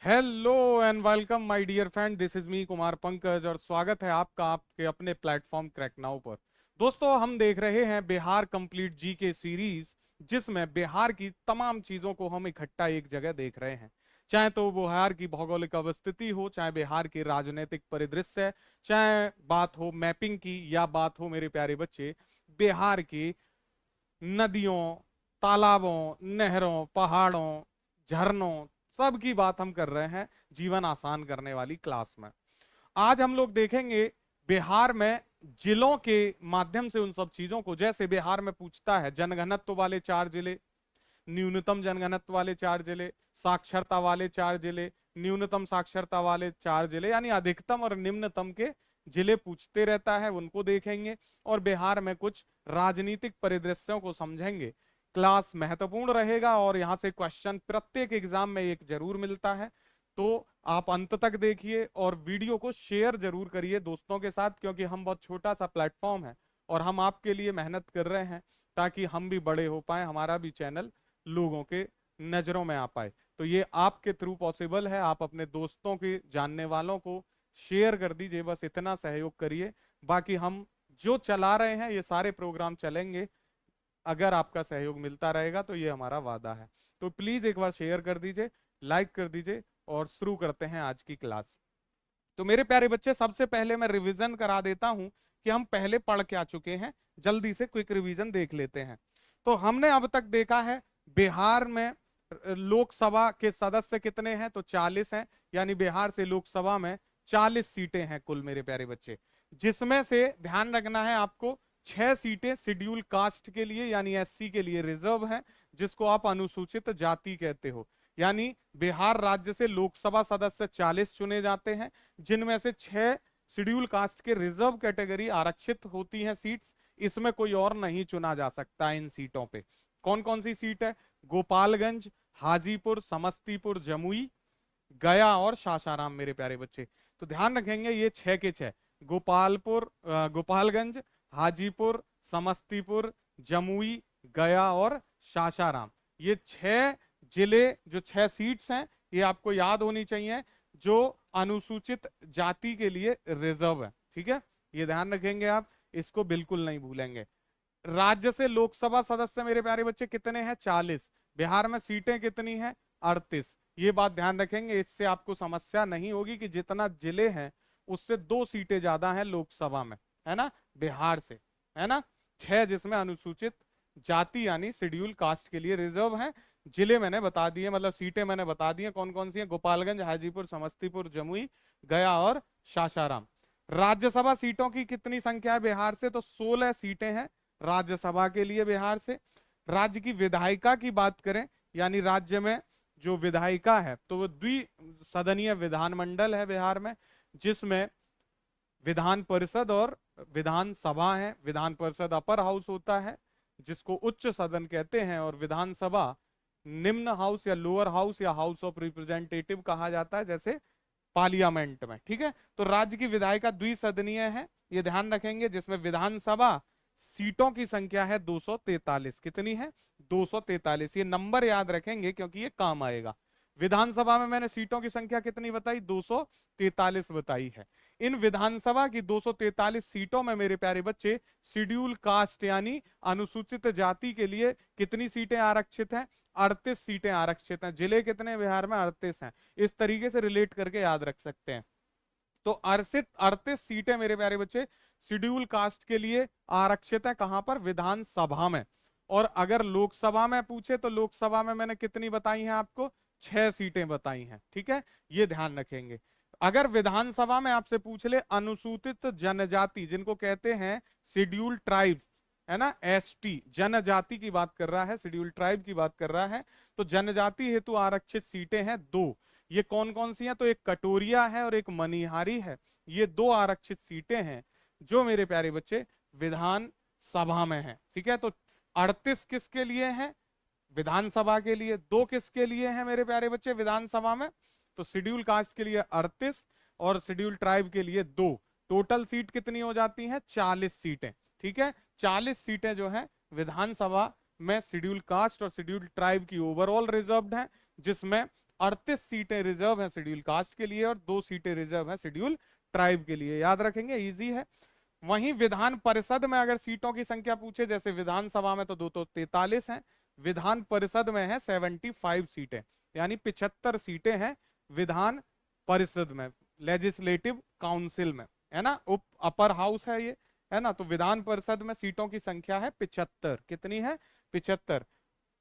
Hello and welcome my dear friend, this is me Kumar Pankaj और स्वागत है आपका आपके अपने प्लेटफॉर्म क्रैक नाउ पर। दोस्तों, हम देख रहे हैं बिहार कंप्लीट जी के सीरीज, जिसमें बिहार की तमाम चीजों को हम इकट्ठा एक जगह देख रहे हैं। चाहे तो बिहार की भौगोलिक अवस्थिति हो, चाहे बिहार के राजनीतिक परिदृश्य, चाहे बात हो मैपिंग की, या बात हो मेरे प्यारे बच्चे बिहार की नदियों, तालाबों, नहरों, पहाड़ों, झरनों, सब की बात हम कर रहे हैं जीवन आसान करने वाली क्लास में। आज हम लोग देखेंगे बिहार में जिलों के माध्यम से उन सब चीजों को। जैसे बिहार में पूछता है जनघनत्व वाले 4 जिले, न्यूनतम जनघनत्व वाले 4 जिले, साक्षरता वाले 4 जिले, न्यूनतम साक्षरता वाले 4 जिले, यानी अधिकतम और निम्नतम के जिले पूछते रहता है, उनको देखेंगे। और बिहार में कुछ राजनीतिक परिदृश्यों को समझेंगे। क्लास महत्वपूर्ण रहेगा और यहां से क्वेश्चन प्रत्येक एग्जाम में एक जरूर मिलता है। तो आप अंत तक देखिए और वीडियो को शेयर जरूर करिए दोस्तों के साथ, क्योंकि हम बहुत छोटा सा प्लेटफॉर्म है और हम आपके लिए मेहनत कर रहे हैं ताकि हम भी बड़े हो पाए, हमारा भी चैनल लोगों के नजरों में आ पाए। तो ये आपके थ्रू पॉसिबल है। आप अपने दोस्तों के जानने वालों को शेयर कर दीजिए, बस इतना सहयोग करिए। बाकी हम जो चला रहे हैं ये सारे प्रोग्राम चलेंगे अगर आपका सहयोग मिलता रहेगा, तो ये हमारा वादा है। तो प्लीज एक बार शेयर कर दीजिए, लाइक कर दीजिए और शुरू करते हैं आज की क्लास। तो मेरे प्यारे बच्चे, सबसे पहले मैं रिवीजन करा देता हूं कि हम पहले पढ़ क्या चुके हैं। जल्दी से क्विक रिवीजन देख लेते हैं। तो हमने अब तक देखा है बिहार में लोकसभा के सदस्य कितने हैं, तो 40 हैं। यानी बिहार से लोकसभा में 40 सीटें हैं कुल मेरे प्यारे बच्चे। जिसमें से ध्यान रखना है आपको, 6 सीटें शेड्यूल कास्ट के लिए यानी एससी के लिए रिजर्व हैं, जिसको आप अनुसूचित जाति कहते हो। यानी बिहार राज्य से लोकसभा सदस्य 40 चुने जाते हैं, जिनमें से 6 शेड्यूल कास्ट के रिजर्व कैटेगरी आरक्षित होती हैं सीट्स। इसमें कोई और नहीं चुना जा सकता इन सीटों पे। कौन कौन सी सीट है? गोपालगंज, हाजीपुर, समस्तीपुर, जमुई, गया और सासाराम मेरे प्यारे बच्चे। तो ध्यान रखेंगे ये 6 के 6, गोपालगंज, हाजीपुर, समस्तीपुर, जमुई, गया और सासाराम, ये 6 जिले, जो 6 सीट्स हैं, ये आपको याद होनी चाहिए, जो अनुसूचित जाति के लिए रिजर्व है। ठीक है, ये ध्यान रखेंगे आप, इसको बिल्कुल नहीं भूलेंगे। राज्य से लोकसभा सदस्य मेरे प्यारे बच्चे कितने हैं? 40। बिहार में सीटें कितनी हैं? 38। ये बात ध्यान रखेंगे, इससे आपको समस्या नहीं होगी कि जितना जिले हैं उससे 2 सीटें ज्यादा हैं लोकसभा में, है ना, बिहार से, है ना। 6 जिसमें अनुसूचित जाति यानी शेड्यूल कास्ट के लिए रिजर्व है। जिले मैंने बता दिए, मतलब सीटें मैंने बता दी हैं कौन कौन सी हैं। गोपालगंज, हाजीपुर, समस्तीपुर, जमुई, गया और सासाराम। राज्यसभा सीटों की कितनी संख्या है बिहार से? तो 16 सीटें हैं राज्यसभा के लिए बिहार से। राज्य की विधायिका की बात करें, यानी राज्य में जो विधायिका है, तो वो द्विसदनीय विधानमंडल है बिहार में, जिसमें विधान परिषद और विधानसभा है। विधान परिषद अपर हाउस होता है, जिसको उच्च सदन कहते हैं, और विधानसभा निम्न हाउस या लोअर हाउस या हाउस ऑफ रिप्रेजेंटेटिव कहा जाता है, जैसे पार्लियामेंट में। ठीक है, तो राज्य की विधायिका द्विसदनीय है, ये ध्यान रखेंगे, जिसमें विधानसभा सीटों की संख्या है 243। कितनी है? 243। ये नंबर याद रखेंगे क्योंकि ये काम आएगा। विधानसभा में मैंने सीटों की संख्या कितनी बताई? 243 बताई है। इन विधानसभा की 243 सीटों में मेरे प्यारे बच्चे शेड्यूल कास्ट यानी अनुसूचित जाति के लिए कितनी सीटें आरक्षित हैं? 38 सीटें आरक्षित हैं। जिले कितने बिहार में? 38 हैं। इस तरीके से रिलेट करके याद रख सकते हैं। तो 38 सीटें मेरे प्यारे बच्चे शेड्यूल कास्ट के लिए आरक्षित है। कहां पर? विधानसभा में। और अगर लोकसभा में पूछे तो लोकसभा में मैंने कितनी बताई हैं आपको? 6 सीटें बताई हैं। ठीक है, ये ध्यान रखेंगे। अगर विधानसभा में आपसे पूछ ले अनुसूचित जनजाति, जिनको कहते हैं शेड्यूल ट्राइब, है ना, एसटी, जनजाति की बात कर रहा है, शेड्यूल ट्राइब की बात कर रहा है, तो जनजाति हेतु आरक्षित सीटें हैं 2। ये कौन कौन सी हैं? तो एक कटोरिया है और एक मनिहारी है। ये 2 आरक्षित सीटें हैं जो मेरे प्यारे बच्चे विधान सभा में हैं। ठीक है, तो 38 किसके लिए हैं? विधानसभा के लिए। 2 किसके लिए हैं मेरे प्यारे बच्चे विधानसभा में? तो शेड्यूल कास्ट के लिए 38 और शेड्यूल ट्राइब के लिए 2। टोटल सीट कितनी हो जाती हैं? 40 सीटें। ठीक है, 40 सीटें जो है विधानसभा में शेड्यूल कास्ट और शेड्यूल ट्राइब की ओवरऑल रिजर्व्ड हैं, जिसमें 38 सीटें रिजर्व हैं शेड्यूल कास्ट के लिए और 2 सीटें रिजर्व हैं शेड्यूल ट्राइब के लिए। याद रखेंगे, इजी है। वहीं विधान परिषद में अगर सीटों की संख्या पूछे, जैसे विधानसभा में तो 243 हैं, विधान परिषद में है 75 सीटें, यानी 75 सीटें हैं विधान परिषद में, लेजिस्लेटिव काउंसिल में, है ना, उप अपर हाउस है ये, है ना। तो विधान परिषद में सीटों की संख्या है 75। कितनी है? 75।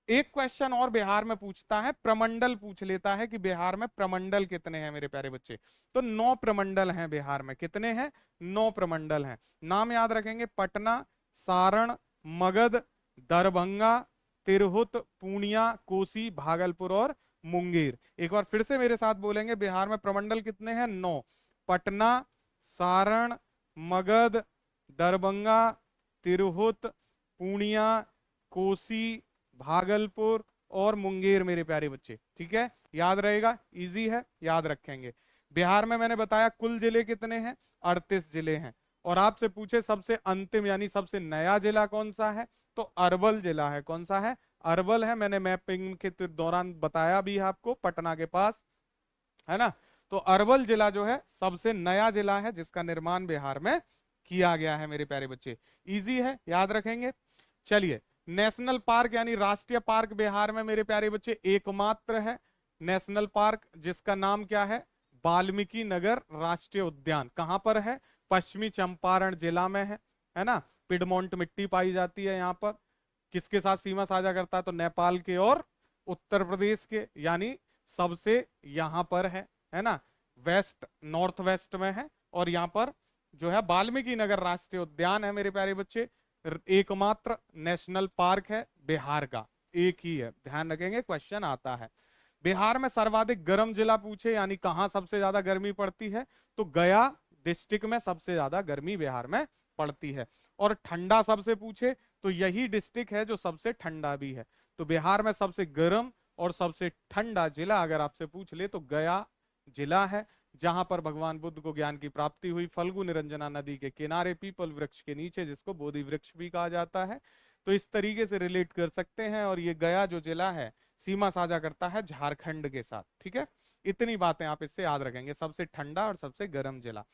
एक क्वेश्चन और बिहार में पूछता है, प्रमंडल पूछ लेता है कि बिहार में प्रमंडल कितने हैं मेरे प्यारे बच्चे। तो 9 प्रमंडल हैं बिहार में। कितने हैं? 9 प्रमंडल हैं। नाम याद रखेंगे, पटना, सारण, मगध, दरभंगा, तिरहुत, पूर्णिया, कोसी, भागलपुर और मुंगेर। एक बार फिर से मेरे साथ बोलेंगे, बिहार में प्रमंडल कितने हैं? 9। पटना, सारण, मगध, दरभंगा, तिरहुत, पूर्णिया, कोसी, भागलपुर और मुंगेर मेरे प्यारे बच्चे। ठीक है, याद रहेगा, इजी है, याद रखेंगे। बिहार में मैंने बताया कुल जिले कितने हैं? 38 जिले हैं। और आपसे पूछे सबसे अंतिम यानी सबसे नया जिला कौन सा है, तो अरवल जिला है। कौन सा है? अरवल है। मैंने मैपिंग के दौरान बताया भी है आपको, पटना के पास, है ना। तो अरवल जिला जो है सबसे नया जिला है जिसका निर्माण बिहार में किया गया है मेरे प्यारे बच्चे। इजी है, याद रखेंगे। चलिए, नेशनल पार्क यानी राष्ट्रीय पार्क बिहार में मेरे प्यारे बच्चे एकमात्र है नेशनल पार्क, जिसका नाम क्या है? वाल्मीकि नगर राष्ट्रीय उद्यान। कहां पर है? पश्चिमी चंपारण जिला में है ना। पिडमोंट मिट्टी पाई जाती है यहाँ पर। किसके साथ सीमा साझा करता है? तो नेपाल के और उत्तर प्रदेश के, यानी सबसे यहां पर है ना, वेस्ट नॉर्थ वेस्ट में है। और यहाँ पर जो है वाल्मीकि नगर राष्ट्रीय उद्यान है मेरे प्यारे बच्चे। एकमात्र नेशनल पार्क है बिहार का, एक ही है, ध्यान रखेंगे, क्वेश्चन आता है। बिहार में सर्वाधिक गर्म जिला पूछे, यानी कहां सबसे ज्यादा गर्मी पड़ती है, तो गया डिस्ट्रिक्ट में सबसे ज्यादा गर्मी बिहार में पड़ती है। और ठंडा सबसे पूछे तो यही डिस्ट्रिक्ट है जो सबसे ठंडा भी है। तो बिहार में सबसे गर्म और सबसे ठंडा जिला अगर आपसे पूछ ले तो गया जिला है, जहां पर भगवान बुद्ध को ज्ञान की प्राप्ति हुई, फल्गु निरंजना नदी के किनारे पीपल वृक्ष के नीचे, जिसको बोधि वृक्ष भी कहा जाता है। तो इस तरीके से रिलेट कर सकते हैं। और ये गया जो जिला है सीमा साझा करता है झारखंड के साथ। ठीक है, इतनी बातें आप इससे याद रखेंगे, सबसे ठंडा और सबसे गर्म जिला।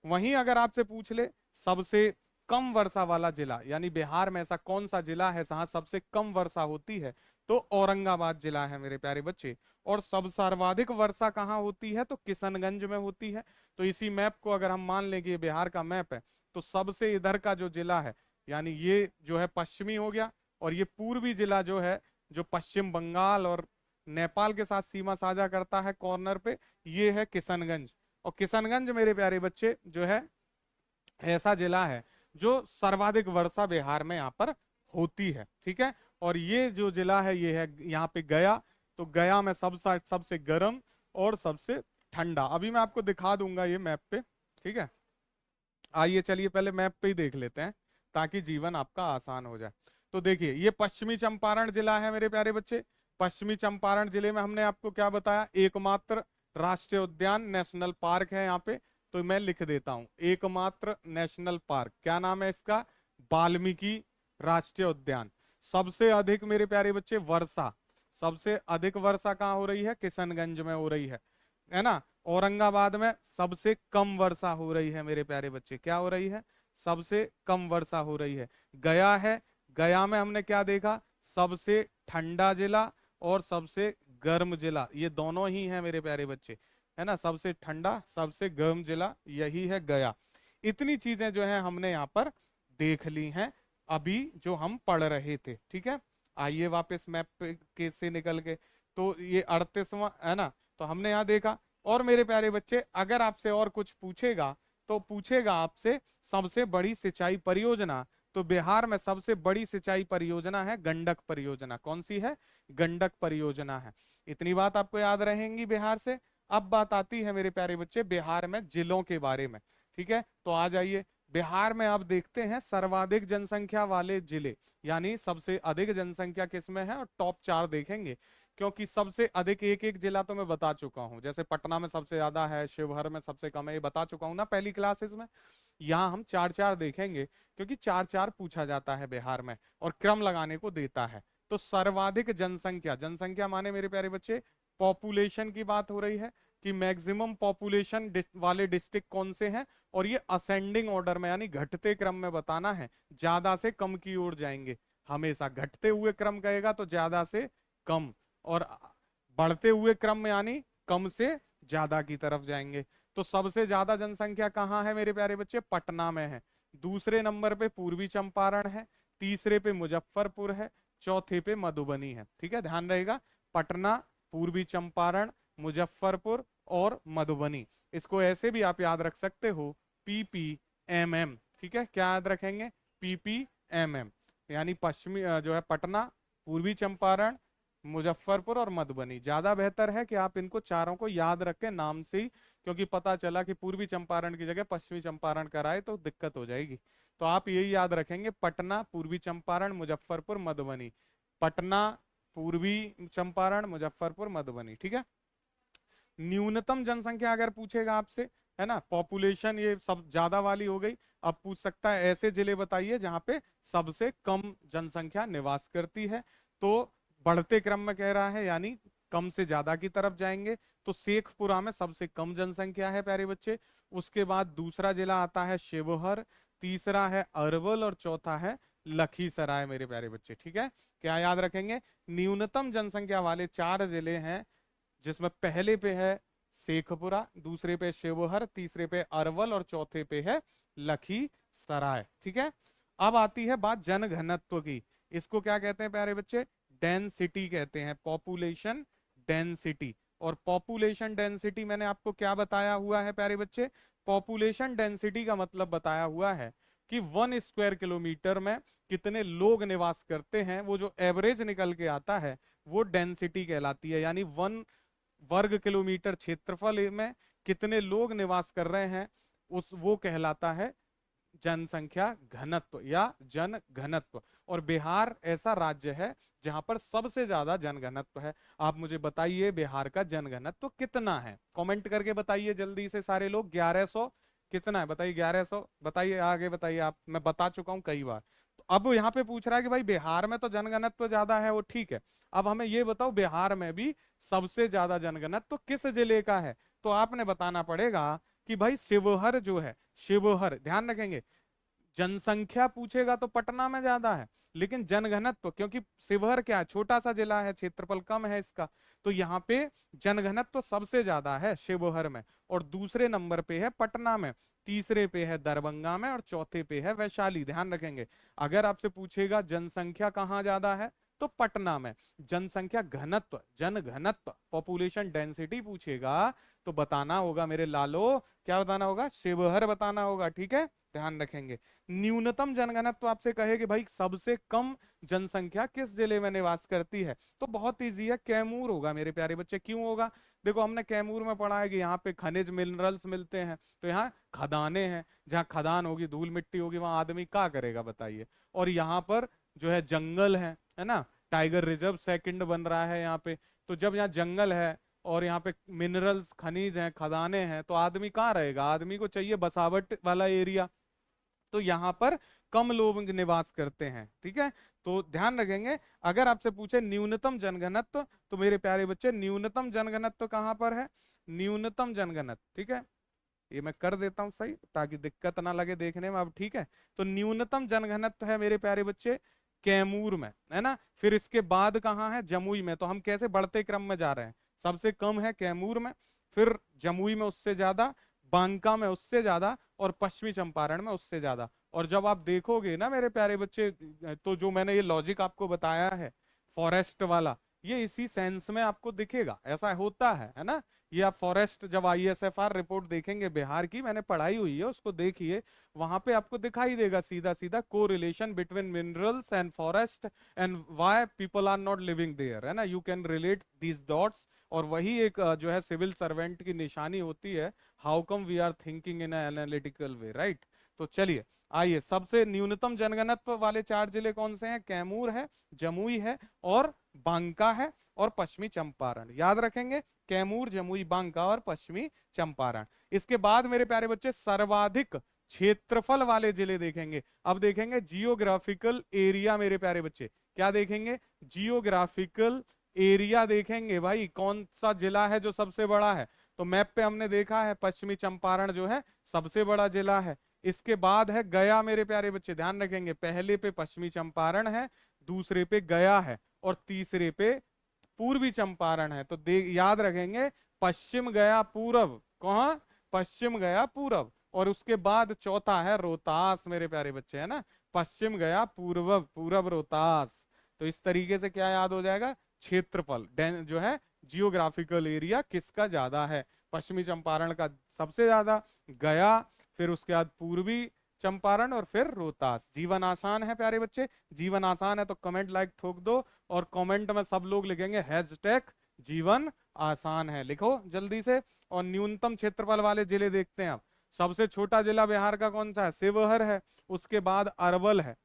वहीं अगर आपसे पूछ ले सबसे कम वर्षा वाला जिला, यानी बिहार में ऐसा कौन सा जिला है जहां सबसे कम वर्षा होती है, तो औरंगाबाद जिला है मेरे प्यारे बच्चे। और सब सर्वाधिक वर्षा कहाँ होती है, तो किशनगंज में होती है। तो इसी मैप को अगर हम मान लें कि ये बिहार का मैप है, तो सबसे इधर का जो जिला है, यानी ये जो है पश्चिमी हो गया, और ये पूर्वी जिला जो है, जो पश्चिम बंगाल और नेपाल के साथ सीमा साझा करता है कॉर्नर पे, ये है किशनगंज। और किशनगंज मेरे प्यारे बच्चे जो है ऐसा जिला है जो सर्वाधिक वर्षा बिहार में यहाँ पर होती है। ठीक है, और ये जो जिला है ये है यहाँ पे गया। तो गया में सबसे गर्म और सबसे ठंडा। अभी मैं आपको दिखा दूंगा ये मैप पे। ठीक है, आइए चलिए पहले मैप पे ही देख लेते हैं ताकि जीवन आपका आसान हो जाए। तो देखिए, ये पश्चिमी चंपारण जिला है मेरे प्यारे बच्चे। पश्चिमी चंपारण जिले में हमने आपको क्या बताया? एकमात्र राष्ट्रीय उद्यान नेशनल पार्क है यहाँ पे। तो मैं लिख देता हूं, एकमात्र नेशनल पार्क, क्या नाम है इसका? वाल्मीकि राष्ट्रीय उद्यान। सबसे अधिक मेरे प्यारे बच्चे वर्षा, सबसे अधिक वर्षा कहाँ हो रही है? किशनगंज में हो रही है ना। औरंगाबाद में सबसे कम वर्षा हो रही है मेरे प्यारे बच्चे। क्या हो रही है? सबसे कम वर्षा हो रही है। गया है, गया में हमने क्या देखा? सबसे ठंडा जिला और सबसे गर्म जिला, ये दोनों ही है मेरे प्यारे बच्चे, है ना। सबसे ठंडा सबसे गर्म जिला यही है गया। इतनी चीजें जो है हमने यहाँ पर देख ली हैं अभी जो हम पढ़ रहे थे। ठीक है, आइए वापस मैप के से निकल के, तो ये 38वां है ना, तो हमने यहाँ देखा। और मेरे प्यारे बच्चे, अगर आपसे और कुछ पूछेगा तो पूछेगा आपसे सबसे बड़ी सिंचाई परियोजना। तो बिहार में सबसे बड़ी सिंचाई परियोजना है गंडक परियोजना। कौन सी है? गंडक परियोजना है। इतनी बात आपको याद रहेंगी बिहार से। अब बात आती है मेरे प्यारे बच्चे बिहार में जिलों के बारे में। ठीक है, तो आ जाइए बिहार में। अब देखते हैं सर्वाधिक जनसंख्या वाले जिले, यानी सबसे अधिक जनसंख्या किसमें है, और टॉप 4 देखेंगे। क्योंकि सबसे अधिक एक एक जिला तो मैं बता चुका हूं, जैसे पटना में सबसे ज्यादा है, शिवहर में सबसे कम है, ये बता चुका हूं ना पहली क्लासेस में। यहाँ हम 4-4 देखेंगे क्योंकि 4-4 पूछा जाता है बिहार में और क्रम लगाने को देता है। तो सर्वाधिक जनसंख्या, जनसंख्या माने मेरे प्यारे बच्चे पॉपुलेशन की बात हो रही है कि मैक्सिमम पॉपुलेशन वाले डिस्ट्रिक्ट कौन से हैं, और ये असेंडिंग ऑर्डर में यानी घटते क्रम में बताना है, ज्यादा से कम की ओर जाएंगे। हमेशा घटते हुए क्रम कहेगा तो ज्यादा से कम, और बढ़ते हुए क्रम में यानी कम से ज्यादा की तरफ जाएंगे। तो सबसे ज्यादा जनसंख्या कहाँ है मेरे प्यारे बच्चे? पटना में है। दूसरे नंबर पे पूर्वी चंपारण है, तीसरे पे मुजफ्फरपुर है, चौथे पे मधुबनी है। ठीक है, ध्यान रहेगा, पटना, पूर्वी चंपारण, मुजफ्फरपुर और मधुबनी। इसको ऐसे भी आप याद रख सकते हो, PPMM। ठीक है, क्या याद रखेंगे? PPMM, यानी पश्चिमी जो है पटना, पूर्वी चंपारण, मुजफ्फरपुर और मधुबनी। ज्यादा बेहतर है कि आप इनको चारों को याद रखें नाम से ही, क्योंकि पता चला कि पूर्वी चंपारण की जगह पश्चिमी चंपारण कराए तो दिक्कत हो जाएगी। तो आप यही याद रखेंगे, पटना, पूर्वी चंपारण, मुजफ्फरपुर, मधुबनी। पटना, पूर्वी चंपारण, मुजफ्फरपुर, मधुबनी। ठीक है। न्यूनतम जनसंख्या अगर पूछेगा आपसे, है ना, पॉपुलेशन ये सब ज्यादा वाली हो गई। अब पूछ सकता है ऐसे जिले बताइए जहां पे सबसे कम जनसंख्या निवास करती है। तो बढ़ते क्रम में कह रहा है, यानी कम से ज्यादा की तरफ जाएंगे। तो शेखपुरा में सबसे कम जनसंख्या है प्यारे बच्चे। उसके बाद दूसरा जिला आता है शिवहर, तीसरा है अरवल और चौथा है लखीसराय मेरे प्यारे बच्चे। ठीक है, क्या याद रखेंगे? न्यूनतम जनसंख्या वाले 4 जिले हैं, जिसमें पहले पे है शेखपुरा, दूसरे पे शिवहर, तीसरे पे अरवल और चौथे पे है लखीसराय। ठीक है। अब आती है बात जनघनत्व की। इसको क्या कहते हैं प्यारे बच्चे? डेंसिटी कहते हैं, पॉपुलेशन डेंसिटी। और पॉपुलेशन डेंसिटी मैंने आपको क्या बताया हुआ है प्यारे बच्चे? पॉपुलेशन डेंसिटी का मतलब बताया हुआ है कि 1 स्क्वायर किलोमीटर में कितने लोग निवास करते हैं, वो जो एवरेज निकल के आता है वो डेंसिटी कहलाती है। यानी 1 वर्ग किलोमीटर क्षेत्रफल में कितने लोग निवास कर रहे हैं, उस वो कहलाता है जनसंख्या घनत्व या जन घनत्व। और बिहार ऐसा राज्य है जहां पर सबसे ज्यादा जनघनत्व है। आप मुझे बताइए बिहार का जनघनत्व कितना है? कमेंट करके बताइए जल्दी से सारे लोग। 1100 कितना है बताइए? 1100 बताइए, आगे बताइए आप, मैं बता चुका हूं कई बार। तो अब यहाँ पे पूछ रहा है कि भाई बिहार में तो जनघनत्व ज्यादा है, वो ठीक है, अब हमें ये बताओ बिहार में भी सबसे ज्यादा जनघनत्व किस जिले का है? तो आपने बताना पड़ेगा कि भाई शिवहर जो है, शिवहर, ध्यान रखेंगे, जनसंख्या पूछेगा तो पटना में ज्यादा है, लेकिन जनघनत्व, क्योंकि शिवहर क्या है, छोटा सा जिला है, क्षेत्रफल कम है इसका, तो यहाँ पे जनघनत्व सबसे ज्यादा है शिवहर में, और दूसरे नंबर पे है पटना में, तीसरे पे है दरभंगा में और चौथे पे है वैशाली। ध्यान रखेंगे, अगर आपसे पूछेगा जनसंख्या कहाँ ज्यादा है तो पटना में। जनसंख्या घनत्व, जन घनत्व, पॉपुलेशन डेंसिटी पूछेगा तो बताना होगा मेरे लालो, क्या बताना होगा? शिवहर बताना होगा। ठीक है, ध्यान रखेंगे। न्यूनतम जनघनत्व आपसे कहे कि भाई सबसे कम जनसंख्या किस जिले में निवास करती है, तो बहुत इजी है, कैमूर होगा मेरे प्यारे बच्चे। क्यों होगा? देखो हमने कैमूर में पढ़ा है कि यहाँ पे खनिज मिनरल्स मिलते हैं, तो यहाँ खदानें हैं, जहाँ खदान होगी, धूल मिट्टी होगी, वहां आदमी क्या करेगा बताइए। और यहाँ पर जो है जंगल है ना, टाइगर रिजर्व सेकंड बन रहा है यहाँ पे। तो जब यहाँ जंगल है और यहाँ पे मिनरल्स, खनिज हैं, खदानें हैं, तो आदमी कहाँ रहेगा? आदमी को चाहिए बसावट वाला एरिया, तो यहाँ पर कम लोग निवास करते हैं। ठीक है, तो ध्यान रखेंगे, अगर आपसे पूछे न्यूनतम जनघनत्व, तो मेरे प्यारे बच्चे न्यूनतम जनघनत्व कहाँ पर है? न्यूनतम जनघनत्व, ठीक है, ये मैं कर देता हूं सही ताकि दिक्कत ना लगे देखने में। अब ठीक है, तो न्यूनतम जनघनत्व है मेरे प्यारे बच्चे कैमूर में, है ना। फिर इसके बाद कहाँ है? जमुई में। तो हम कैसे बढ़ते क्रम में जा रहे हैं? सबसे कम है कैमूर में, फिर जमुई में उससे ज्यादा, बांका में उससे ज्यादा, और पश्चिमी चंपारण में उससे ज्यादा। और जब आप देखोगे ना मेरे प्यारे बच्चे, तो जो मैंने ये लॉजिक आपको बताया है फॉरेस्ट वाला, ये इसी सेंस में आपको दिखेगा, ऐसा होता है ना। ये आप फॉरेस्ट जब ISFR रिपोर्ट देखेंगे बिहार की, मैंने पढ़ाई हुई है, उसको देखिए, वहां पे आपको दिखाई देगा सीधा सीधा को relation between minerals and forest and why people are not living there, है ना। You can relate these dots, और वही एक जो है सिविल सर्वेंट की निशानी होती है, how come we are thinking in analytical way, right. तो चलिए आइए, सबसे न्यूनतम जनगणत्व वाले 4 जिले कौन से हैं? कैमूर है, जमुई है और बांका है और पश्चिमी चंपारण। याद रखेंगे, कैमूर, जमुई, बांका और पश्चिमी चंपारण। इसके बाद मेरे प्यारे बच्चे सर्वाधिक क्षेत्रफल वाले जिले देखेंगे। अब देखेंगे जियोग्राफिकल एरिया मेरे प्यारे बच्चे, क्या देखेंगे? जियोग्राफिकल एरिया देखेंगे भाई, कौन सा जिला है जो सबसे बड़ा है, तो मैप पे हमने देखा है पश्चिमी चंपारण जो है सबसे बड़ा जिला है। इसके बाद है गया मेरे प्यारे बच्चे, ध्यान रखेंगे, पहले पे पश्चिमी चंपारण है, दूसरे पे गया है, और तीसरे पे पूर्वी चंपारण है। तो याद रखेंगे, पश्चिम गया पूरब, कौन, पश्चिम गया पूरब, और उसके बाद चौथा है रोहतास मेरे प्यारे बच्चे, है ना, पश्चिम गया पूर्व, पूरब रोहतास। तो इस तरीके से क्या याद हो जाएगा, क्षेत्रफल जो है, जियोग्राफिकल एरिया किसका ज्यादा है, पश्चिमी चंपारण का सबसे ज्यादा, गया, फिर उसके बाद पूर्वी चंपारण, और फिर रोहतास। जीवन आसान है प्यारे बच्चे, जीवन आसान है तो कमेंट लाइक ठोक दो, और कमेंट में सब लोग लिखेंगे हैशटैग जीवन आसान है, लिखो जल्दी से। और न्यूनतम क्षेत्रफल वाले जिले देखते हैं अब। सबसे छोटा जिला बिहार का कौन सा है, शिवहर है, उसके बाद अरवल है,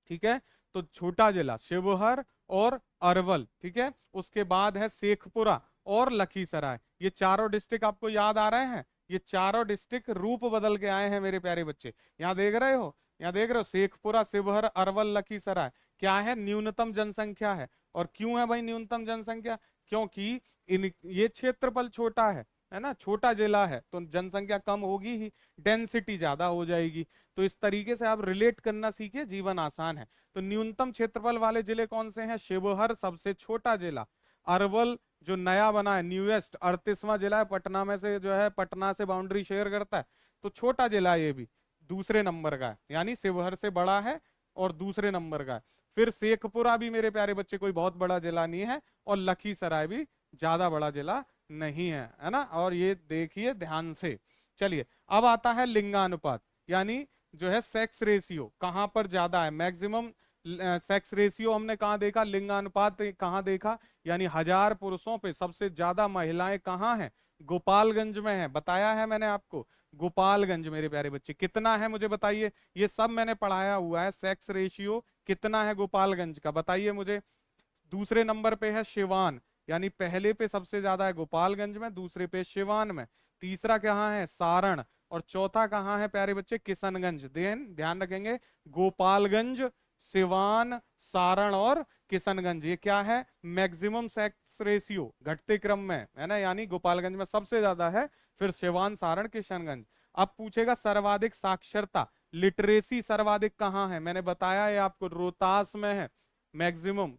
ठीक है, तो छोटा जिला शिवहर और अरवल, ठीक है, उसके बाद है शेखपुरा और लखीसराय। ये चारों डिस्ट्रिक्ट आपको याद आ रहे हैं, ये चारों डिस्ट्रिक्ट रूप बदल के आए हैं मेरे प्यारे बच्चे, यहाँ देख रहे हो, यहाँ देख रहे हो, शेखपुरा, शिवहर, अरवल, लखीसराय, क्या है, न्यूनतम जनसंख्या है। और क्यों है भाई न्यूनतम जनसंख्या, क्योंकि ये क्षेत्रफल छोटा है ना, छोटा जिला है, तो जनसंख्या कम होगी ही, डेंसिटी ज्यादा हो जाएगी। तो इस तरीके से आप रिलेट करना सीखिए, जीवन आसान है। तो न्यूनतम क्षेत्रफल वाले जिले कौन से हैं, शिवहर सबसे छोटा जिला, अरवल जो नया बना है, न्यूएस्ट 38वां जिला है, पटना में से जो है, पटना से बाउंड्री शेयर करता है, तो छोटा जिला ये भी दूसरे नंबर का है, यानी शिवहर से बड़ा है और दूसरे नंबर का है। फिर शेखपुरा भी मेरे प्यारे बच्चे कोई बहुत बड़ा जिला नहीं है, और लखीसराय भी ज्यादा बड़ा जिला नहीं है ना। और ये देखिए ध्यान से, चलिए अब आता है लिंगानुपात, यानी जो है सेक्स रेशियो कहां पर ज्यादा है, मैक्सिमम सेक्स रेशियो हमने कहाँ देखा, लिंगानुपात कहाँ देखा, यानी 1000 पुरुषों पे सबसे ज्यादा महिलाएं कहाँ हैं, गोपालगंज में है, बताया है मैंने आपको, गोपालगंज मेरे प्यारे बच्चे। कितना है मुझे बताइए, ये सब मैंने पढ़ाया हुआ है, सेक्स रेशियो कितना है गोपालगंज का, बताइए मुझे। दूसरे नंबर पे है सिवान, यानी पहले पे सबसे ज्यादा है गोपालगंज में, दूसरे पे सिवान में, तीसरा कहाँ है, सारण, और चौथा कहाँ है प्यारे बच्चे, किशनगंज। ध्यान रखेंगे, गोपालगंज, सिवान, सारण और किशनगंज, ये क्या है, मैक्सिमम सेक्स रेशियो घटते क्रम में, है ना, यानी गोपालगंज में सबसे ज्यादा है, फिर सिवान, सारण, किशनगंज। अब पूछेगा सर्वाधिक साक्षरता, लिटरेसी सर्वाधिक कहाँ है, मैंने बताया है आपको, रोहतास में है मैक्सिमम,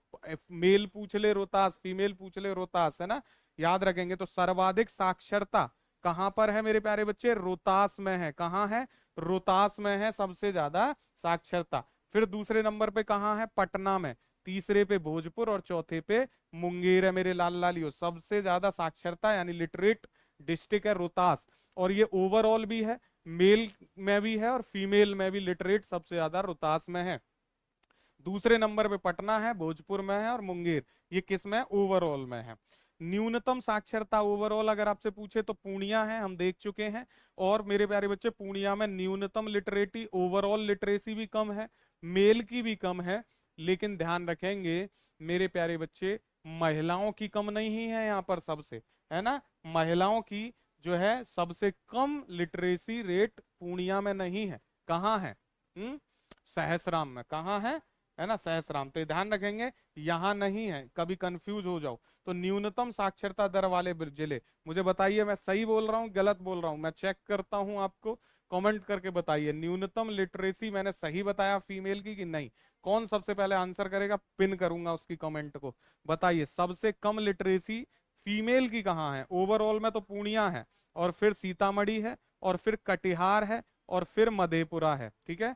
मेल पूछ ले रोहतास, फीमेल पूछ ले रोहतास, है ना, याद रखेंगे। तो सर्वाधिक साक्षरता कहां पर है मेरे प्यारे बच्चे, रोहतास में है, कहाँ है, रोहतास में है सबसे ज्यादा साक्षरता। फिर दूसरे नंबर पे कहाँ है, पटना में, तीसरे पे भोजपुर, और चौथे पे मुंगेर है मेरे लाल लालियो, सबसे ज्यादा साक्षरता यानी लिटरेट डिस्ट्रिक्ट है रोहतास। और ये ओवरऑल भी है, मेल में भी है और फीमेल में भी लिटरेट सबसे ज्यादा रोहतास में है। दूसरे नंबर पे पटना है, भोजपुर में है और मुंगेर, ये किस में, ओवरऑल में है। न्यूनतम साक्षरता ओवरऑल अगर आपसे पूछे तो पूर्णिया है, हम देख चुके हैं। और मेरे प्यारे बच्चे पूर्णिया में न्यूनतम लिटरेटी, ओवरऑल लिटरेसी भी कम है, मेल की भी कम है, लेकिन ध्यान रखेंगे मेरे प्यारे बच्चे, महिलाओं की कम नहीं है यहाँ पर सबसे, है ना, महिलाओं की जो है सबसे कम लिटरेसी रेट पूर्णिया में नहीं है, कहाँ है, सहसराम में, कहाँ है ना, सहसराम। तो ध्यान रखेंगे यहाँ नहीं है, कभी कंफ्यूज हो जाओ। तो न्यूनतम साक्षरता दर वाले जिले, मुझे बताइए मैं सही बोल रहा हूँ गलत बोल रहा हूँ, मैं चेक करता हूँ आपको, कमेंट करके बताइए न्यूनतम लिटरेसी मैंने सही बताया फीमेल की कि नहीं। कौन सबसे पहले आंसर करेगा, पिन करूंगा उसकी कमेंट को, बताइए सबसे कम लिटरेसी फीमेल की कहाँ है। ओवरऑल में तो पूर्णिया है, और फिर सीतामढ़ी है, और फिर कटिहार है, और फिर मधेपुरा है, ठीक है,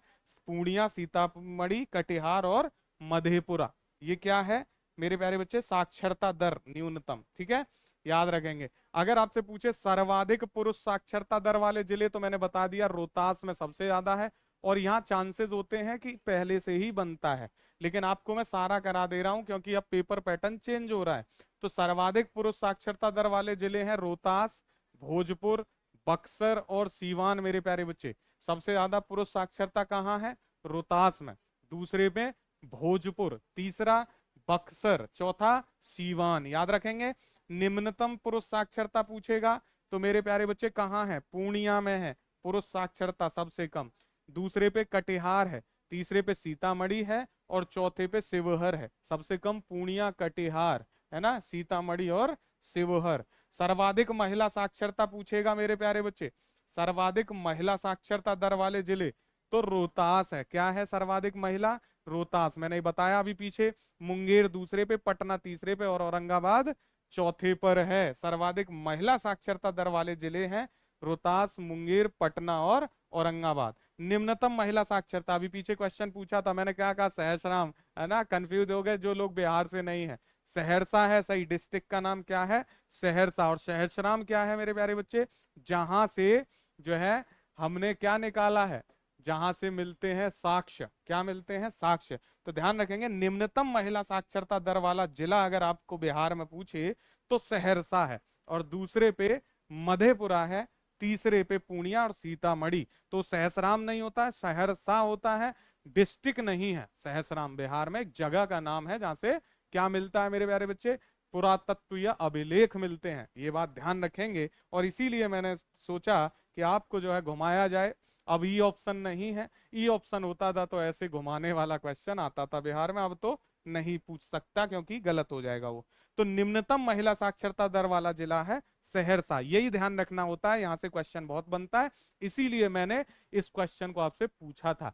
पूर्णिया, सीतामढ़ी, कटिहार और मधेपुरा, ये क्या है मेरे प्यारे बच्चे, साक्षरता दर न्यूनतम, ठीक है, याद रखेंगे। अगर आपसे पूछे सर्वाधिक पुरुष साक्षरता दर वाले जिले, तो मैंने बता दिया रोहतास में सबसे ज्यादा है, और यहाँ चांसेस होते हैं कि पहले से ही बनता है, लेकिन आपको मैं सारा करा दे रहा हूं क्योंकि अब पेपर पैटर्न चेंज हो रहा है। तो सर्वाधिक पुरुष साक्षरता दर वाले जिले हैं रोहतास, भोजपुर, बक्सर और सीवान मेरे प्यारे बच्चे। सबसे ज्यादा पुरुष साक्षरता कहाँ है, रोहतास में, दूसरे पे भोजपुर, तीसरा बक्सर, चौथा सीवान, याद रखेंगे। निम्नतम पुरुष साक्षरता पूछेगा तो मेरे प्यारे बच्चे कहाँ है, पूर्णिया में है पुरुष साक्षरता सबसे कम, दूसरे पे कटिहार है, तीसरे पे सीतामढ़ी है और चौथे पे शिवहर है, सबसे कम पूर्णिया, कटिहार, है ना, सीतामढ़ी और शिवहर। सर्वाधिक महिला साक्षरता पूछेगा मेरे प्यारे बच्चे, सर्वाधिक महिला साक्षरता दर वाले जिले, तो रोहतास है। क्या है सर्वाधिक महिला? रोहतास, मैंने बताया अभी पीछे। मुंगेर दूसरे पे, पटना तीसरे पे और औरंगाबाद चौथे पर है। सर्वाधिक महिला साक्षरता दर वाले जिले हैं रोहतास, मुंगेर, पटना और औरंगाबाद। निम्नतम महिला साक्षरता, अभी पीछे क्वेश्चन पूछा था, मैंने क्या कहा? सहरसा, है ना, कंफ्यूज हो गए जो लोग बिहार से नहीं है। सहरसा है सही, डिस्ट्रिक्ट का नाम क्या है? सहरसा। और सहस्राम क्या है मेरे प्यारे बच्चे? जहां से जो है हमने क्या निकाला है, जहां से मिलते हैं साक्ष्य। क्या मिलते हैं? साक्ष्य। तो ध्यान रखेंगे, निम्नतम महिला साक्षरता दर वाला जिला अगर आपको बिहार में पूछे तो सहरसा है, और दूसरे पे मधेपुरा है, तीसरे पे पूर्णिया और सीतामढ़ी। तो सहसराम नहीं होता है, सहरसा होता है। डिस्ट्रिक्ट नहीं है सहसराम, बिहार में एक जगह का नाम है जहां से क्या मिलता है मेरे प्यारे बच्चे? पुरातत्वीय अभिलेख मिलते हैं। ये बात ध्यान रखेंगे, और इसीलिए मैंने सोचा कि आपको जो है घुमाया जाए। अब ई ऑप्शन नहीं है, ई ऑप्शन होता था तो ऐसे घुमाने वाला क्वेश्चन आता था बिहार में, अब तो नहीं पूछ सकता क्योंकि गलत हो जाएगा वो। तो निम्नतम महिला साक्षरता दर वाला जिला है सहरसा, यही ध्यान रखना होता है, यहां से क्वेश्चन बहुत बनता है, इसीलिए मैंने इस क्वेश्चन को आपसे पूछा था।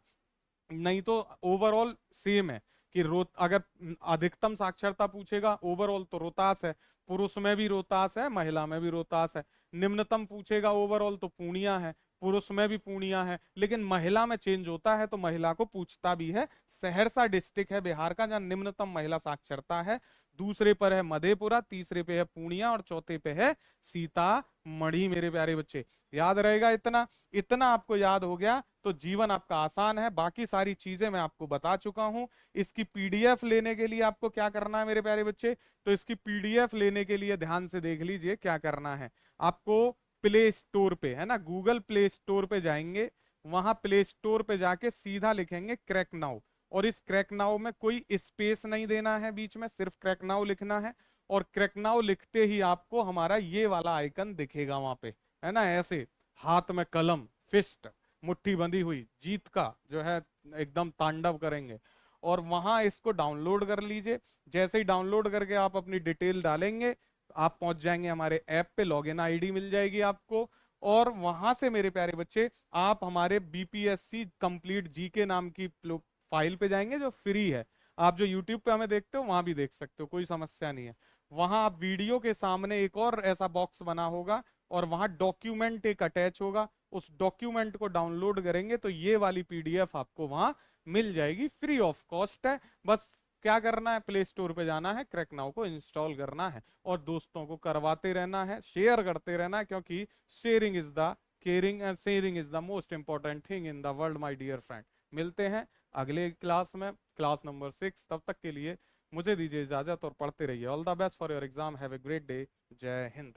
नहीं तो ओवरऑल सेम है कि अगर अधिकतम साक्षरता पूछेगा ओवरऑल तो रोहतास है, पुरुष में भी रोहतास है, महिला में भी रोहतास है। निम्नतम पूछेगा ओवरऑल तो पूर्णिया है, पुरुष में भी पूर्णिया है, लेकिन महिला में चेंज होता है तो महिला को पूछता भी है। सहरसा डिस्ट्रिक्ट है बिहार का जहां निम्नतम महिला साक्षरता है। दूसरे पर है मधेपुरा, तीसरे पे है पूर्णिया और चौथे पे है सीतामढ़ी मेरे प्यारे बच्चे। याद रहेगा इतना? इतना आपको याद हो गया तो जीवन आपका आसान है। बाकी सारी चीजें मैं आपको बता चुका हूं। इसकी पीडीएफ लेने के लिए आपको क्या करना है मेरे प्यारे बच्चे? तो इसकी पीडीएफ लेने के लिए ध्यान से देख लीजिए क्या करना है आपको। प्ले स्टोर पे, है ना, गूगल प्ले स्टोर पे जाएंगे, वहां प्ले स्टोर पे जाके सीधा लिखेंगे क्रैक नाउ, और इस क्रैक नाउ में कोई स्पेस नहीं देना है बीच में, सिर्फ क्रैक नाउ लिखना है। और क्रैक नाउ लिखते ही आपको हमारा ये वाला आइकन दिखेगा वहां पे, है ना, ऐसे हाथ में कलम, फिस्ट, मुट्ठी बंधी हुई, जीत का जो है एकदम तांडव करेंगे। और वहां इसको डाउनलोड कर लीजिए। जैसे ही डाउनलोड करके आप अपनी डिटेल डालेंगे, आप पहुंच जाएंगे हमारे ऐप पे, लॉगिन आईडी मिल जाएगी आपको। और वहां से मेरे प्यारे बच्चे आप हमारे बीपीएससी कंप्लीट जीके नाम की फाइल पे जाएंगे जो फ्री है। आप जो यूट्यूब पे हमें देखते हो वहां भी देख सकते हो, कोई समस्या नहीं है। वहां आप वीडियो के सामने एक और ऐसा बॉक्स बना होगा, और वहां डॉक्यूमेंट एक अटैच होगा, उस डॉक्यूमेंट को डाउनलोड करेंगे तो ये वाली पीडीएफ आपको वहां मिल जाएगी, फ्री ऑफ कॉस्ट है। बस क्या करना है, प्ले स्टोर पे जाना है, क्रैक नाउ को इंस्टॉल करना है, और दोस्तों को करवाते रहना है, शेयर करते रहना है, क्योंकि sharing is the caring and sharing is the most important thing in the world my dear friend. मिलते हैं अगले क्लास में, क्लास नंबर 6। तब तक के लिए मुझे दीजिए इजाजत और पढ़ते रहिए। All the best for your exam, have a great day. जय हिंद।